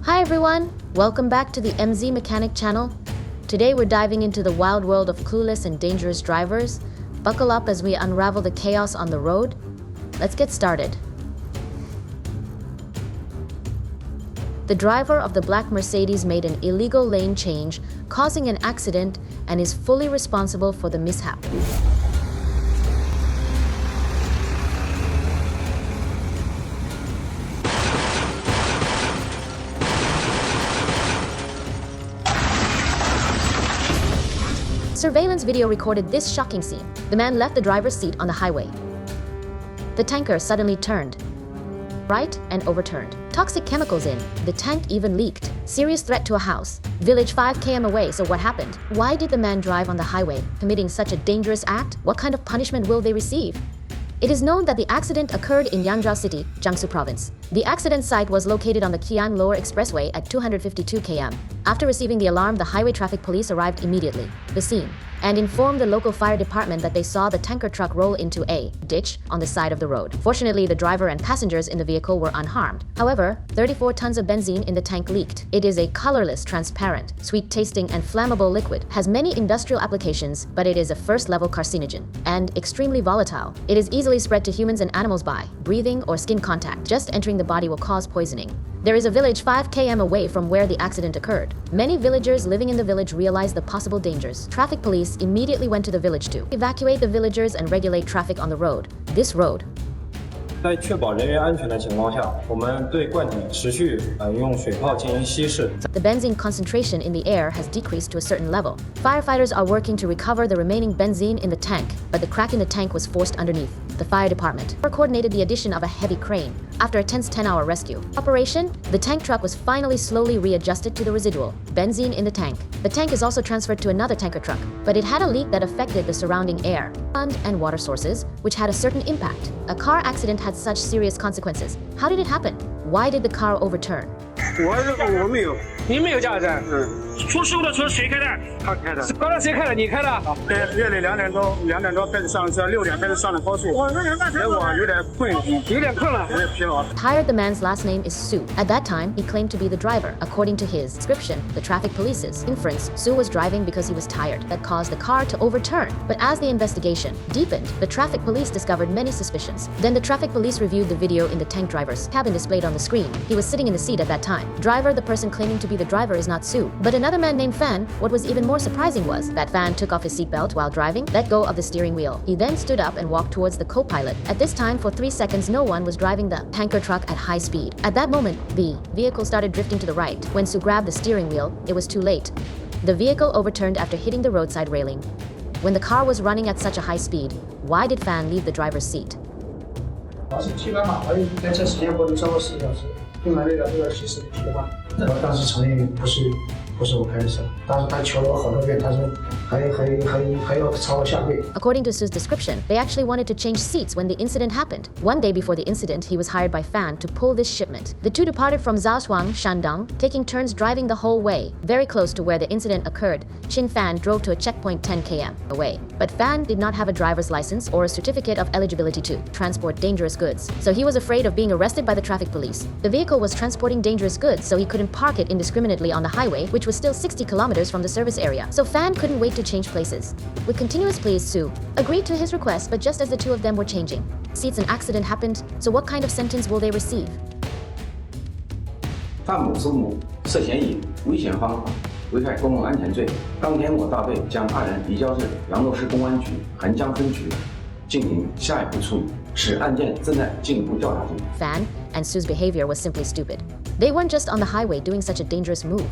Hi everyone, welcome back to the MZ Mechanic channel. Today we're diving into the wild world of clueless and dangerous drivers. Buckle up as we unravel the chaos on the road. Let's get started. The driver of the black Mercedes made an illegal lane change, causing an accident, and is fully responsible for the mishap. Surveillance video recorded this shocking scene. The man left the driver's seat on the highway. The tanker suddenly turned right and overturned. Toxic chemicals in the tank even leaked. Serious threat to a house. Village 5 km away, so what happened? Why did the man drive on the highway, committing such a dangerous act? What kind of punishment will they receive? It is known that the accident occurred in Yangzhou City, Jiangsu Province. The accident site was located on the Qian Lower Expressway at 252 km. After receiving the alarm, the highway traffic police arrived immediately to the scene and informed the local fire department that they saw the tanker truck roll into a ditch on the side of the road. Fortunately, the driver and passengers in the vehicle were unharmed. However, 34 tons of benzene in the tank leaked. It is a colorless, transparent, sweet-tasting, and flammable liquid, has many industrial applications, but it is a first-level carcinogen and extremely volatile. It is easily spread to humans and animals by breathing or skin contact. Just entering the body will cause poisoning. There is a village 5 km away from where the accident occurred. Many villagers living in the village realized the possible dangers. Traffic police immediately went to the village to evacuate the villagers and regulate traffic on the road. This road. 在确保人员安全的情况下，我们对罐体持续用水泡进行稀释。The benzene concentration in the air has decreased to a certain level. Firefighters are working to recover the remaining benzene in the tank, but the crack in the tank was forced underneath. The fire department coordinated the addition of a heavy crane. After a tense 10-hour rescue operation, the tank truck was finally slowly readjusted to the residual benzene in the tank. The tank is also transferred to another tanker truck, but it had a leak that affected the surrounding air, land, and water sources, which had a certain impact. A car accident had such serious consequences. How did it happen? Why did the car overturn? 我没有，你没有驾驶证。出事故的车谁开的？他开的。刚才谁开的？你开的。对，夜里2点多开始上车，6点开始上的高速。我有点困，有点困了，我也疲劳。 Hired the man's last name is Su. At that time, he claimed to be the driver. According to his description, the traffic police's inference, Su was driving because he was tired. That caused the car to overturn. But as the investigation deepened, the traffic police discovered many suspicions. Then the traffic police reviewed the video in the tank driver's cabin displayed on the screen. He was sitting in the seat at that time. Driver, the person claiming to be the driver, is not Su, but another man named Fan. What was even more surprising was that Fan took off his seatbelt while driving, let go of the steering wheel. He then stood up and walked towards the co-pilot. At this time, for 3 seconds, no one was driving the tanker truck at high speed. At that moment, the vehicle started drifting to the right. When Su grabbed the steering wheel, it was too late. The vehicle overturned after hitting the roadside railing. When the car was running at such a high speed, why did Fan leave the driver's seat? 基本上开车时间不能超过4个小时，并满6个小时的替换。我当时承认不是我开的车，但是他求了我好多遍，他说还要朝我下跪。According to Su's description, they actually wanted to change seats when the incident happened. One day before the incident, he was hired by Fan to pull this shipment. The two departed from Zaoshuang, Shandong, taking turns driving the whole way. Very close to where the incident occurred, Qin Fan drove to a checkpoint 10 km away. But Fan did not have a driver's license or a certificate of eligibility to transport dangerous goods, so he was afraid of being arrested by the traffic police. The vehicle was transporting dangerous goods, so he couldn't park it indiscriminately on the highway, which was still 60 kilometers from the service area. So Fan couldn't wait to change places. With continuous pleas, Su agreed to his request, but just as the two of them were changing seats, an accident happened. So what kind of sentence will they receive? 范某苏某涉嫌以危险方法危害公共安全罪。当天，我大队将2人移交至扬州市公安局横江分局进行下一步处理。此案件正在进一步调查中。 Fan and Su's behavior was simply stupid. They weren't just on the highway doing such a dangerous move,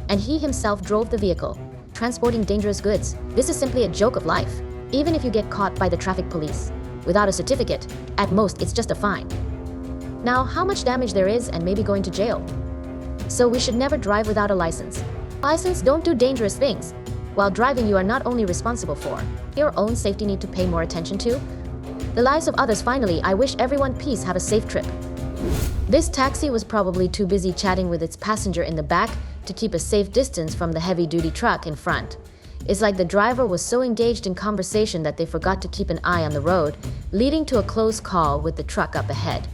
and he himself drove the vehicle, transporting dangerous goods. This is simply a joke of life, even if you get caught by the traffic police. Without a certificate, at most it's just a fine. Now, how much damage there is and maybe going to jail. So we should never drive without a license. License, don't do dangerous things. While driving, you are not only responsible for your own safety, need to pay more attention to the lives of others. Finally, I wish everyone peace, have a safe trip. This taxi was probably too busy chatting with its passenger in the back to keep a safe distance from the heavy-duty truck in front. It's like the driver was so engaged in conversation that they forgot to keep an eye on the road, leading to a close call with the truck up ahead.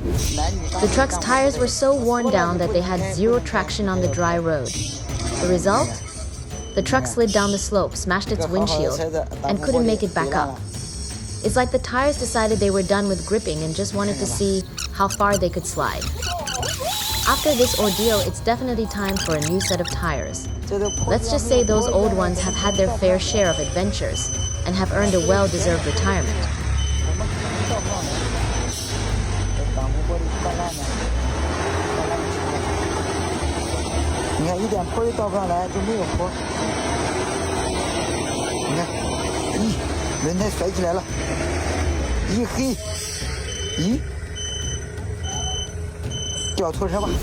The truck's tires were so worn down that they had zero traction on the dry road. The result? The truck slid down the slope, smashed its windshield, and couldn't make it back up. It's like the tires decided they were done with gripping and just wanted to see how far they could slide. After this ordeal, it's definitely time for a new set of tires. Let's just say those old ones have had their fair share of adventures and have earned a well-deserved retirement.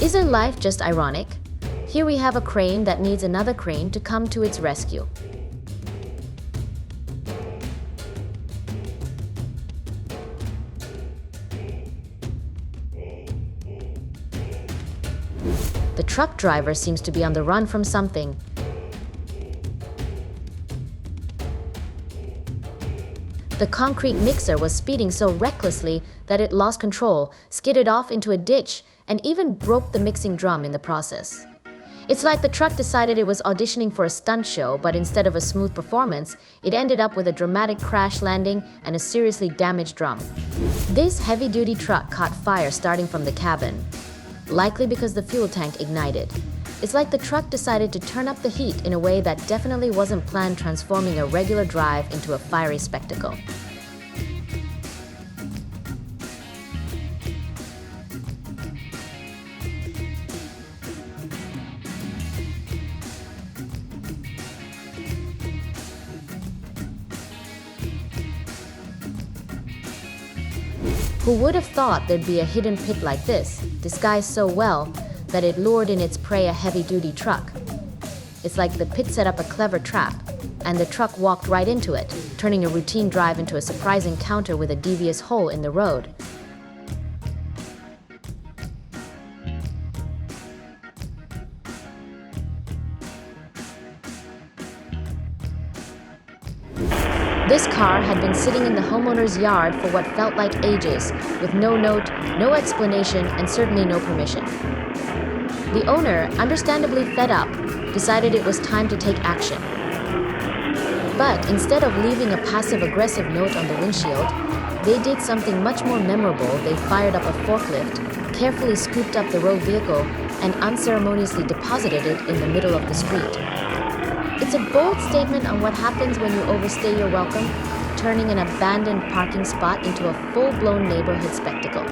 Isn't life just ironic? Here we have a crane that needs another crane to come to its rescue. The truck driver seems to be on the run from something. The concrete mixer was speeding so recklessly that it lost control, skidded off into a ditch, and even broke the mixing drum in the process. It's like the truck decided it was auditioning for a stunt show, but instead of a smooth performance, it ended up with a dramatic crash landing and a seriously damaged drum. This heavy-duty truck caught fire starting from the cabin, likely because the fuel tank ignited. It's like the truck decided to turn up the heat in a way that definitely wasn't planned, transforming a regular drive into a fiery spectacle. Who would have thought there'd be a hidden pit like this, disguised so well that it lured in its prey, a heavy-duty truck? It's like the pit set up a clever trap, and the truck walked right into it, turning a routine drive into a surprise encounter with a devious hole in the road. This car had been sitting in the homeowner's yard for what felt like ages, with no note, no explanation, and certainly no permission. The owner, understandably fed up, decided it was time to take action. But instead of leaving a passive-aggressive note on the windshield, they did something much more memorable. They fired up a forklift, carefully scooped up the rogue vehicle, and unceremoniously deposited it in the middle of the street. It's a bold statement on what happens when you overstay your welcome, turning an abandoned parking spot into a full-blown neighborhood spectacle.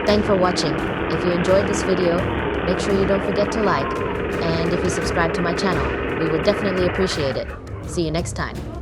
Thanks for watching. If you enjoyed this video, make sure you don't forget to like, and if you subscribe to my channel, we would definitely appreciate it. See you next time.